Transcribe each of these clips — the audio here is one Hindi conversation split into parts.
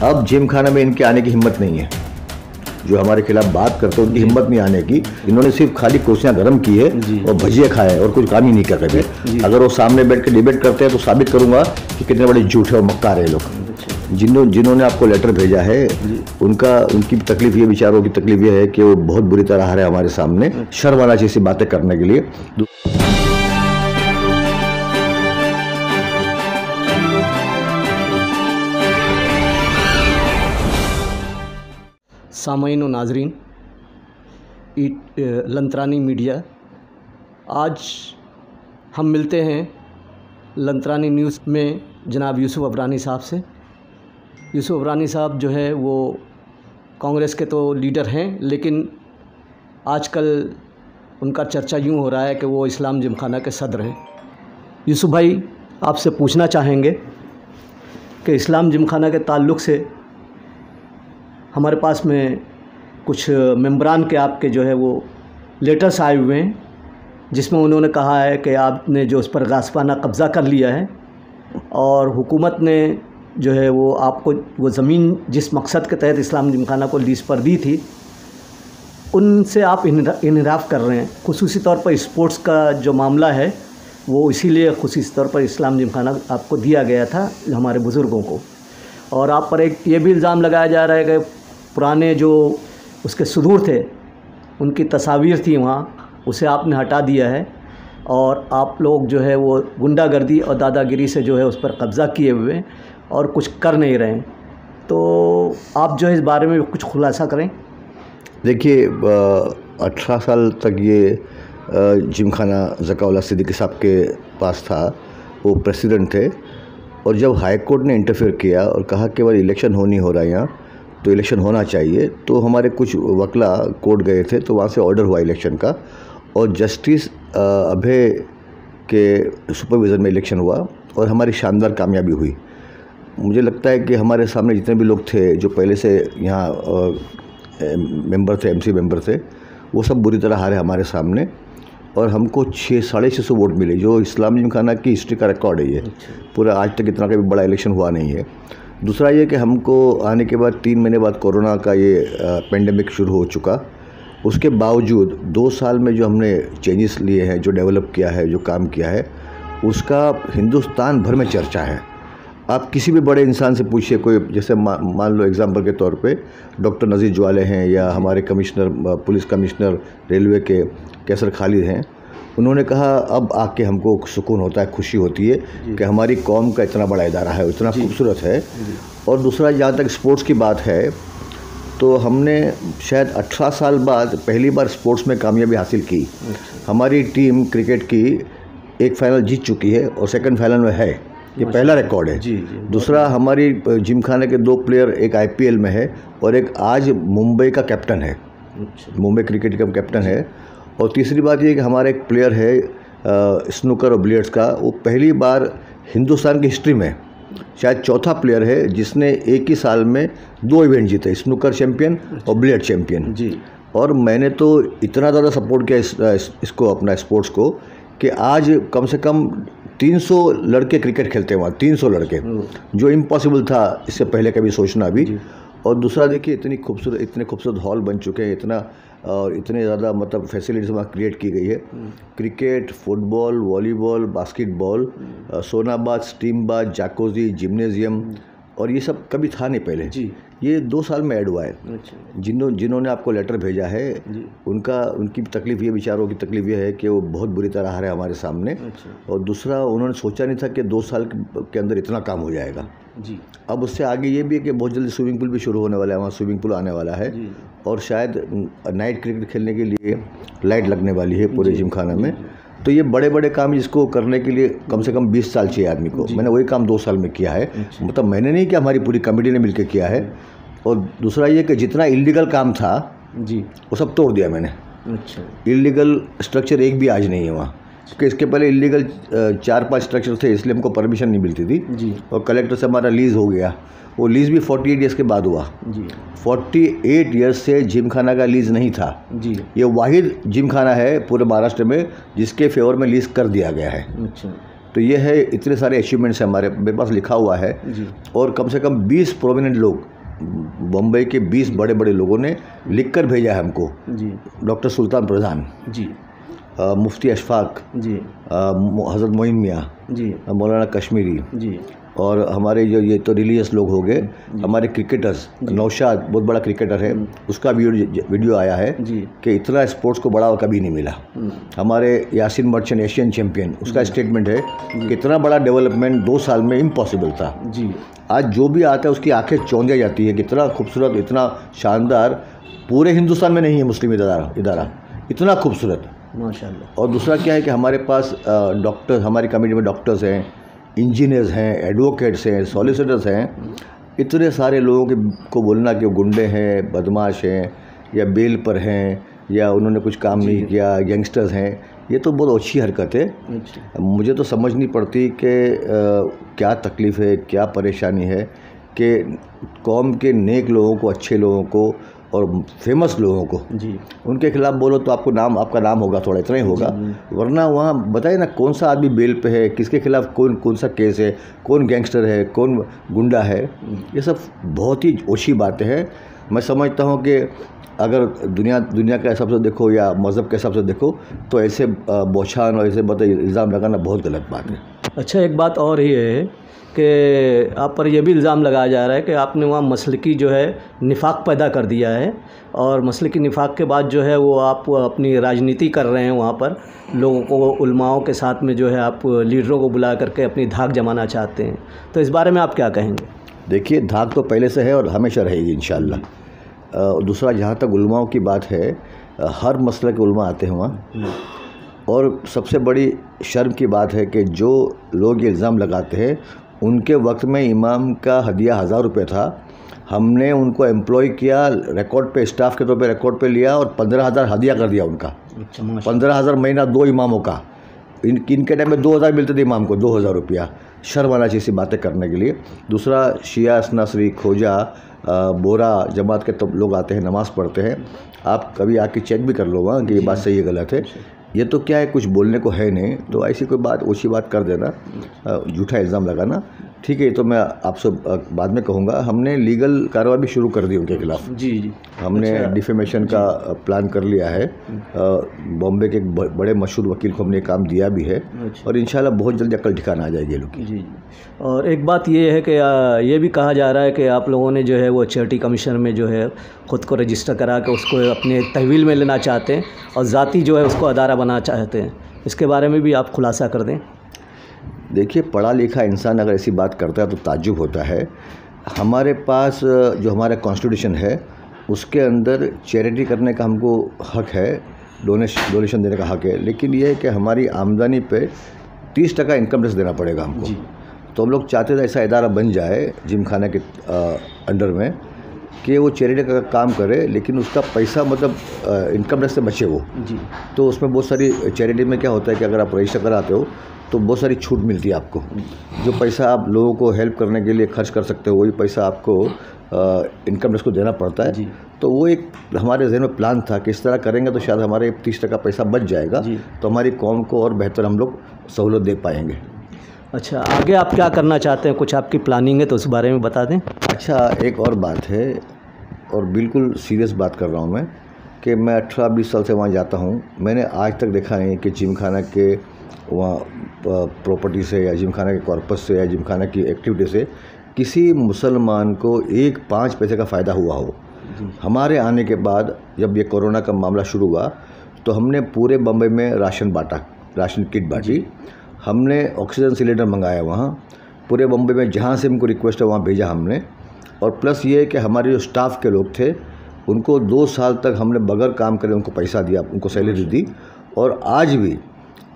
अब जिम खाना में इनके आने की हिम्मत नहीं है। जो हमारे खिलाफ बात करते हैं उनकी हिम्मत नहीं आने की। इन्होंने सिर्फ खाली कुर्सियां गर्म की है और भजिए खाए और कुछ काम ही नहीं कर रहे। अगर वो सामने बैठ के डिबेट करते हैं तो साबित करूंगा कि कितने बड़े झूठे और मक्कार है लोग। जिन्होंने आपको लेटर भेजा है उनकी तकलीफ ये, विचारों की तकलीफ ये है कि वो बहुत बुरी तरह आ रहे हैं हमारे सामने, शर्म आना चाहिए बातें करने के लिए। सामाईन व नाजरीन, लंतरानी मीडिया, आज हम मिलते हैं लंतरानी न्यूज़ में जनाब यूसुफ अबरानी साहब से। यूसुफ अबरानी साहब जो है वो कांग्रेस के तो लीडर हैं, लेकिन आजकल उनका चर्चा यूँ हो रहा है कि वो इस्लाम जिमखाना के सदर हैं। यूसुफ भाई, आपसे पूछना चाहेंगे कि इस्लाम जिमखाना के ताल्लुक़ से हमारे पास में कुछ मेंबरान के आपके जो है वो लेटर्स आए हुए हैं, जिसमें उन्होंने कहा है कि आपने जो उस पर गास्पाना कब्ज़ा कर लिया है और हुकूमत ने जो है वो आपको वो ज़मीन जिस मकसद के तहत इस्लाम जिमखाना को लीज़ पर दी थी, उनसे आप इनहराफ कर रहे हैं। खुसूसी तौर पर स्पोर्ट्स का जो मामला है वो इसीलिए खुसूसी तौर पर इस्लाम जिमखाना आपको दिया गया था हमारे बुज़ुर्गों को। और आप पर एक ये भी इल्ज़ाम लगाया जा रहा है कि पुराने जो उसके सुदूर थे, उनकी तस्वीर थी वहाँ, उसे आपने हटा दिया है और आप लोग जो है वो गुंडागर्दी और दादागिरी से जो है उस पर कब्ज़ा किए हुए हैं और कुछ कर नहीं रहे हैं। तो आप जो है इस बारे में कुछ खुलासा करें। देखिए, 18 साल तक ये जिमखाना ज़काउल्लाह सिद्दीकी साहब के पास था, वो प्रेसिडेंट थे। और जब हाई कोर्ट ने इंटरफेयर किया और कहा कि वह इलेक्शन हो नहीं हो रहा है यहाँ, तो इलेक्शन होना चाहिए, तो हमारे कुछ वकला कोर्ट गए थे, तो वहाँ से ऑर्डर हुआ इलेक्शन का और जस्टिस अभय के सुपरविज़न में इलेक्शन हुआ और हमारी शानदार कामयाबी हुई। मुझे लगता है कि हमारे सामने जितने भी लोग थे जो पहले से यहाँ मेंबर थे, एमसी मेंबर थे, वो सब बुरी तरह हारे हमारे सामने और हमको 600-650 वोट मिले, जो इस्लाम जिमखाना की हिस्ट्री का रिकॉर्ड है। ये पूरा आज तक इतना कभी बड़ा इलेक्शन हुआ नहीं है। दूसरा ये कि हमको आने के बाद 3 महीने बाद कोरोना का ये पेंडेमिक शुरू हो चुका। उसके बावजूद 2 साल में जो हमने चेंजेस लिए हैं, जो डेवलप किया है, जो काम किया है, उसका हिंदुस्तान भर में चर्चा है। आप किसी भी बड़े इंसान से पूछिए, कोई जैसे मान लो एग्जांपल के तौर पे डॉक्टर नज़ीर ज्वाले हैं या हमारे कमिश्नर, पुलिस कमिश्नर रेलवे के कैसर खालिद हैं, उन्होंने कहा अब आके हमको सुकून होता है, खुशी होती है कि हमारी कौम का इतना बड़ा इदारा है, इतना खूबसूरत है। और दूसरा, जहाँ तक स्पोर्ट्स की बात है, तो हमने शायद 18 साल बाद पहली बार स्पोर्ट्स में कामयाबी हासिल की। हमारी टीम क्रिकेट की एक फाइनल जीत चुकी है और सेकंड फाइनल में है, ये पहला रिकॉर्ड है। दूसरा, हमारी जिमखाने के 2 प्लेयर, एक IPL में है और एक आज मुंबई का कैप्टन है, मुंबई क्रिकेट का कैप्टन है। और तीसरी बात ये कि हमारा एक प्लेयर है स्नूकर और बिलियर्ड्स का, वो पहली बार हिंदुस्तान की हिस्ट्री में शायद चौथा प्लेयर है जिसने एक ही साल में 2 इवेंट जीते, स्नूकर चैम्पियन और बिलियर्ड चैम्पियन जी। और मैंने तो इतना ज़्यादा सपोर्ट किया इसको, अपना स्पोर्ट्स को, कि आज कम से कम 300 लड़के क्रिकेट खेलते हैं वहाँ, 300 लड़के, जो इम्पॉसिबल था इससे पहले कभी सोचना भी। और दूसरा देखिए, इतने खूबसूरत हॉल बन चुके हैं, और इतने ज़्यादा मतलब फैसिलिटीज़ वहाँ क्रिएट की गई है। Cricket, football, volleyball, basketball, sauna bath, steam bath, jacuzzi, gymnasium, और ये सब कभी था नहीं पहले जी। ये 2 साल में ऐड हुआ है। जिन्होंने आपको लेटर भेजा है उनकी तकलीफ ये, विचारों की तकलीफ ये है कि वो बहुत बुरी तरह आ रहे हैं हमारे सामने। और दूसरा, उन्होंने सोचा नहीं था कि 2 साल के अंदर इतना काम हो जाएगा जी। अब उससे आगे ये भी है कि बहुत जल्दी स्विमिंग पूल भी शुरू होने वाला है, वहाँ स्विमिंग पूल आने वाला है और शायद नाइट क्रिकेट खेलने के लिए लाइट लगने वाली है पूरे जिमखाना में। तो ये बड़े बड़े काम जिसको करने के लिए कम से कम 20 साल चाहिए आदमी को। मैंने वही काम 2 साल में किया है। मतलब मैंने नहीं किया, हमारी पूरी कमेटी ने मिलकर किया है। और दूसरा ये कि जितना इलीगल काम था जी, वो सब तोड़ दिया मैंने। इलीगल स्ट्रक्चर एक भी आज नहीं है वहाँ, क्योंकि इसके पहले इलीगल 4-5 स्ट्रक्चर थे, इसलिए हमको परमिशन नहीं मिलती थी जी। और कलेक्टर से हमारा लीज़ हो गया, वो लीज़ भी 48 ईयर्स के बाद हुआ जी। 48 ईयर्स से जिमखाना का लीज़ नहीं था जी। ये वाहिद जिमखाना है पूरे महाराष्ट्र में जिसके फेवर में लीज़ कर दिया गया है। अच्छा। तो ये है, इतने सारे अचीवमेंट्स हैं मेरे पास लिखा हुआ है जी। और कम से कम 20 प्रोमिनेंट लोग, बम्बई के 20 बड़े बड़े लोगों ने लिख कर भेजा है हमको। जी। डॉक्टर सुल्तान प्रधान जी। मुफ्ती अशफाक जी। हज़रत मोइन मियाँ जी। मौलाना कश्मीरी जी। और हमारे जो ये तो रिलीजियस लोग हो गए, हमारे क्रिकेटर्स, नौशाद बहुत बड़ा क्रिकेटर है, उसका वीडियो आया है जी। कि इतना स्पोर्ट्स को बढ़ावा कभी नहीं मिला। हमारे यासिन मर्चेंट एशियन चैंपियन, उसका स्टेटमेंट है कि इतना बड़ा डेवलपमेंट 2 साल में इम्पॉसिबल था। जी। आज जो भी आता है उसकी आंखें चौंध जाती है, कितना खूबसूरत, इतना शानदार, पूरे हिंदुस्तान में नहीं है मुस्लिम इदारा इतना खूबसूरत, माशाल्लाह। और दूसरा क्या है कि हमारे पास डॉक्टर, हमारी कमेटी में डॉक्टर्स हैं, इंजीनियर्स हैं, एडवोकेट्स हैं, सॉलिसिटर्स हैं। इतने सारे लोगों को बोलना कि वो गुंडे हैं, बदमाश हैं, या बेल पर हैं, या उन्होंने कुछ काम नहीं किया, गैंगस्टर्स हैं, ये तो बहुत अच्छी हरकत है। मुझे तो समझ नहीं पड़ती कि क्या तकलीफ़ है, क्या परेशानी है कि कौम के नेक लोगों को, अच्छे लोगों को और फेमस लोगों को जी, उनके खिलाफ बोलो तो आपका नाम होगा, थोड़ा इतना ही होगा, वरना वहाँ बताइए ना कौन सा आदमी बेल पे है, किसके खिलाफ कौन सा केस है, कौन गैंगस्टर है, कौन गुंडा है, ये सब बहुत ही ओछी बातें हैं। मैं समझता हूँ कि अगर दुनिया के हिसाब से देखो या मज़हब के हिसाब से देखो तो ऐसे बौछान और ऐसे इल्ज़ाम लगाना बहुत गलत बात है। अच्छा, एक बात और ही है कि आप पर यह भी इल्ज़ाम लगाया जा रहा है कि आपने वहाँ मसलकी जो है निफाक पैदा कर दिया है, और मसलकी निफाक के बाद जो है वो आप अपनी राजनीति कर रहे हैं, वहाँ पर लोगों को, उलमाओं के साथ में जो है आप लीडरों को बुला करके अपनी धाक जमाना चाहते हैं, तो इस बारे में आप क्या कहेंगे? देखिए, धाक तो पहले से है और हमेशा रहेगी इंशाअल्लाह। दूसरा, जहाँ तक उलमाओं की बात है, हर मसले के उलमा आते हैं वहाँ, और सबसे बड़ी शर्म की बात है कि जो लोग ये इल्ज़ाम लगाते हैं उनके वक्त में इमाम का हदिया 1000 रुपये था। हमने उनको एम्प्लॉय किया, रिकॉर्ड पे, स्टाफ के तौर पे रिकॉर्ड पे लिया और 15,000 हदिया कर दिया उनका। 15,000 महीना 2 इमामों का। इनके टाइम में 2,000 मिलते थे इमाम को, 2,000 रुपया। शर्म आना चाहिए बातें करने के लिए। दूसरा, शिया, नसरी, खोजा, बोरा जमात के तो लोग आते हैं, नमाज़ पढ़ते हैं। आप कभी आके चेक भी कर लो वहाँ कि ये बात सही है गलत है। ये तो क्या है, कुछ बोलने को है नहीं, तो ऐसी कोई बात, ओछी बात कर देना, झूठा इल्ज़ाम लगाना, ठीक है। ये तो मैं आपसे बाद में कहूँगा। हमने लीगल कार्रवाई भी शुरू कर दी उनके खिलाफ। जी जी। हमने डिफेमेशन का प्लान कर लिया है। बॉम्बे के एक बड़े मशहूर वकील को हमने काम दिया भी है, और इंशाल्लाह बहुत जल्दी अकल ठिकाना आ जाएगी लोग। जी। और एक बात ये है कि ये भी कहा जा रहा है कि आप लोगों ने जो है वो चैरिटी कमीशन में जो है ख़ुद को रजिस्टर करा के उसको अपने तहवील में लेना चाहते हैं, और ज़ाती जो है उसको अदारा बनाना चाहते हैं। इसके बारे में भी आप खुलासा कर दें। देखिए, पढ़ा लिखा इंसान अगर ऐसी बात करता है तो ताज्जुब होता है। हमारे पास जो हमारा कॉन्स्टिट्यूशन है उसके अंदर चैरिटी करने का हमको हक है, डोनेशन देने का हक है, लेकिन ये है कि हमारी आमदनी पे 30% इनकम टैक्स देना पड़ेगा हमको। तो हम लोग चाहते थे ऐसा इदारा बन जाए जिम खाना के अंडर में कि वो चैरिटी का काम करे, लेकिन उसका पैसा मतलब इनकम टैक्स से बचे वो। जी। तो उसमें बहुत सारी चैरिटी में क्या होता है कि अगर आप रजिस्टर कराते हो तो बहुत सारी छूट मिलती है आपको। जो पैसा आप लोगों को हेल्प करने के लिए खर्च कर सकते हो, वही पैसा आपको इनकम टैक्स को देना पड़ता है। तो वो एक हमारे ज़हन में प्लान था कि इस तरह करेंगे तो शायद हमारे 30% पैसा बच जाएगा, तो हमारी कौम को और बेहतर हम लोग सहूलत दे पाएंगे। अच्छा, आगे आप क्या करना चाहते हैं? कुछ आपकी प्लानिंग है तो उस बारे में बता दें। अच्छा, एक और बात है, और बिल्कुल सीरियस बात कर रहा हूँ मैं, कि मैं 18-20 साल से वहाँ जाता हूँ। मैंने आज तक देखा नहीं कि जिम खाना के वहाँ प्रॉपर्टी से या जिम खाना के कॉर्पस से या जिम खाना की एक्टिविटी से किसी मुसलमान को 1-5 पैसे का फ़ायदा हुआ हो। हमारे आने के बाद जब ये कोरोना का मामला शुरू हुआ तो हमने पूरे बम्बई में राशन किट बांटी। हमने ऑक्सीजन सिलेंडर मंगाया वहाँ पूरे बम्बई में, जहाँ से हमको रिक्वेस्ट है वहाँ भेजा हमने। और प्लस ये कि हमारे जो स्टाफ के लोग थे उनको 2 साल तक हमने बगैर काम करे उनको पैसा दिया, उनको सैलरी दी। और आज भी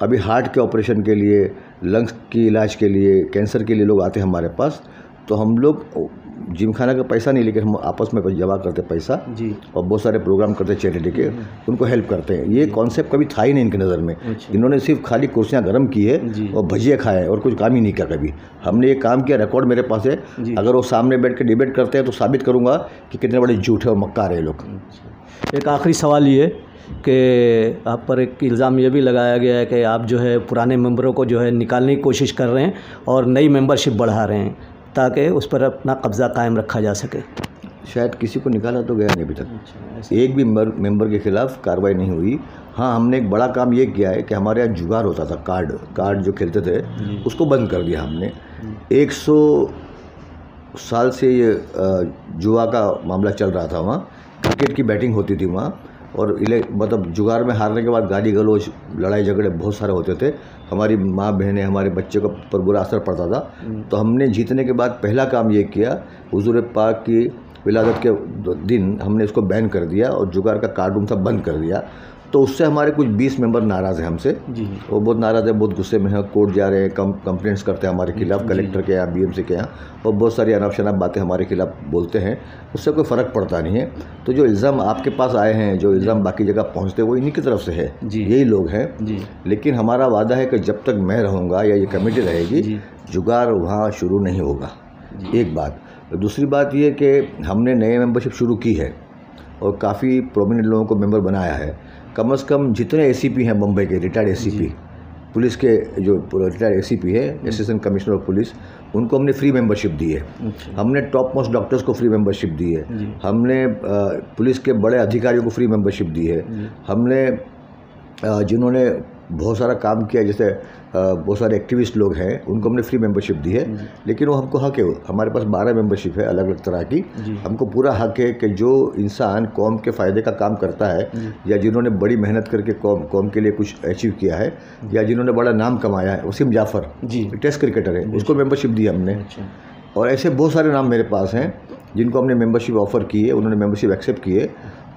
अभी हार्ट के ऑपरेशन के लिए, लंग्स की इलाज के लिए, कैंसर के लिए लोग आते हैं हमारे पास, तो हम लोग जिम खाना का पैसा नहीं, लेकिन हम आपस में जमा करते पैसा और बहुत सारे प्रोग्राम करते चैरिटी के, उनको हेल्प करते हैं। ये कॉन्सेप्ट कभी था ही नहीं इनकी नज़र में। इन्होंने सिर्फ खाली कुर्सियाँ गर्म की है और भजिया खाए और कुछ काम ही नहीं किया कभी। हमने ये काम किया, रिकॉर्ड मेरे पास है। अगर वो सामने बैठ के डिबेट करते हैं तो साबित करूँगा कि कितने बड़े झूठे और मक्कार है लोग। एक आखिरी सवाल ये कि आप पर एक इल्ज़ाम ये भी लगाया गया है कि आप जो है पुराने मेंबरों को जो है निकालने की कोशिश कर रहे हैं और नई मेंबरशिप बढ़ा रहे हैं ताकि उस पर अपना कब्ज़ा कायम रखा जा सके। शायद किसी को निकाला तो गया नहीं अभी तक, एक भी मेंबर के खिलाफ कार्रवाई नहीं हुई। हाँ, हमने एक बड़ा काम ये किया है कि हमारे यहाँ जुगाड़ होता था, कार्ड जो खेलते थे उसको बंद कर दिया हमने। 100 साल से ये जुआ का मामला चल रहा था वहाँ, क्रिकेट की बैटिंग होती थी वहाँ, और मतलब जुगाड़ में हारने के बाद गाली गलौज लड़ाई झगड़े बहुत सारे होते थे। हमारी माँ बहनें, हमारे बच्चे को पर बुरा असर पड़ता था। तो हमने जीतने के बाद पहला काम ये किया, हुजूर पाक की विलादत के दिन हमने इसको बैन कर दिया और जुगाड़ का कार्ड सब बंद कर दिया। तो उससे हमारे कुछ 20 मेंबर नाराज़ हैं हमसे जी। वो बहुत नाराज़ है, बहुत गुस्से में है, कोर्ट जा रहे हैं, कंप्लेंट्स करते हैं हमारे खिलाफ कलेक्टर के यहाँ, BMC के यहाँ, और बहुत सारी अनाप शनाप बातें हमारे खिलाफ बोलते हैं। उससे कोई फ़र्क पड़ता नहीं है। तो जो इल्ज़ाम आपके पास आए हैं, जो इल्ज़ाम बाकी जगह पहुँचते हैं, वो इन्हीं की तरफ से है, यही लोग हैं। लेकिन हमारा वादा है कि जब तक मैं रहूँगा या ये कमेटी रहेगी, जुगाड़ वहाँ शुरू नहीं होगा, एक बात। दूसरी बात ये कि हमने नए मेंबरशिप शुरू की है और काफ़ी प्रोमिनेंट लोगों को मेंबर बनाया है। कम से कम जितने ACP हैं बम्बई के, रिटायर्ड ACP, पुलिस के जो रिटायर्ड ACP है, असिस्टेंट कमिश्नर ऑफ पुलिस, उनको हमने फ्री मेंबरशिप दी है। हमने टॉप मोस्ट डॉक्टर्स को फ्री मेंबरशिप दी है। हमने पुलिस के बड़े अधिकारियों को फ्री मेंबरशिप दी है। हमने जिन्होंने बहुत सारा काम किया, जैसे बहुत सारे एक्टिविस्ट लोग हैं, उनको हमने फ्री मेंबरशिप दी है। लेकिन वो हमको हक है, हमारे पास 12 मेंबरशिप है अलग अलग तरह की। हमको पूरा हक है कि जो इंसान कौम के फ़ायदे का काम करता है, या जिन्होंने बड़ी मेहनत करके कौम के लिए कुछ अचीव किया है, या जिन्होंने बड़ा नाम कमाया है, वसीम जाफ़र टेस्ट क्रिकेटर है, उसको मेंबरशिप दी हमने। और ऐसे बहुत सारे नाम मेरे पास हैं जिनको हमने मेंबरशिप ऑफ़र की है, उन्होंने मेंबरशिप एक्सेप्ट की है।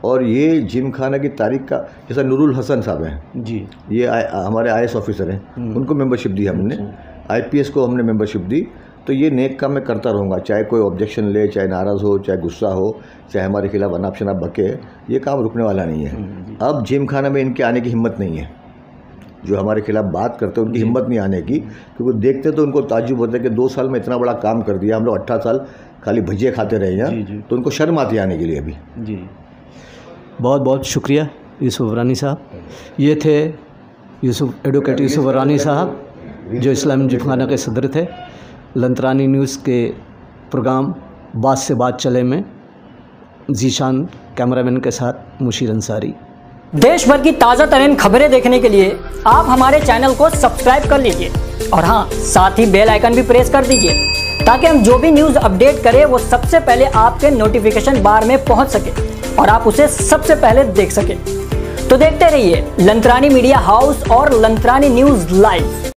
और ये जिम खाना की तारीख का, जैसा नूरुल हसन साहब हैं जी, ये हमारे IAS ऑफिसर हैं, उनको मेंबरशिप दी हमने। IPS को हमने मेंबरशिप दी। तो ये नेक काम मैं करता रहूँगा, चाहे कोई ऑब्जेक्शन ले, चाहे नाराज़ हो, चाहे गुस्सा हो, चाहे हमारे खिलाफ अनाप शनाप बके, ये काम रुकने वाला नहीं है। अब जिम खाना में इनके आने की हिम्मत नहीं है, जो हमारे खिलाफ बात करते हैं उनकी हिम्मत नहीं आने की, क्योंकि देखते तो उनको ताज्जुब होता है कि 2 साल में इतना बड़ा काम कर दिया, हम लोग 18 साल खाली भजिए खाते रहे हैं, तो उनको शर्म आती है आने के लिए अभी जी। बहुत बहुत शुक्रिया यूसुफ वरानी साहब। ये थे एडवोकेट यूसुफ वरानी साहब, जो इस्लामी जिमखाना के सदर थे। लंतरानी न्यूज़ के प्रोग्राम बात से बात चले में जीशान कैमरामैन के साथ मुशीर अंसारी। देश भर की ताज़ा तरीन खबरें देखने के लिए आप हमारे चैनल को सब्सक्राइब कर लीजिए, और हाँ, साथ ही बेल आइकन भी प्रेस कर दीजिए ताकि हम जो भी न्यूज़ अपडेट करें वो सबसे पहले आपके नोटिफिकेशन बार में पहुंच सके और आप उसे सबसे पहले देख सकें। तो देखते रहिए लंतरानी मीडिया हाउस और लंतरानी न्यूज़ लाइव।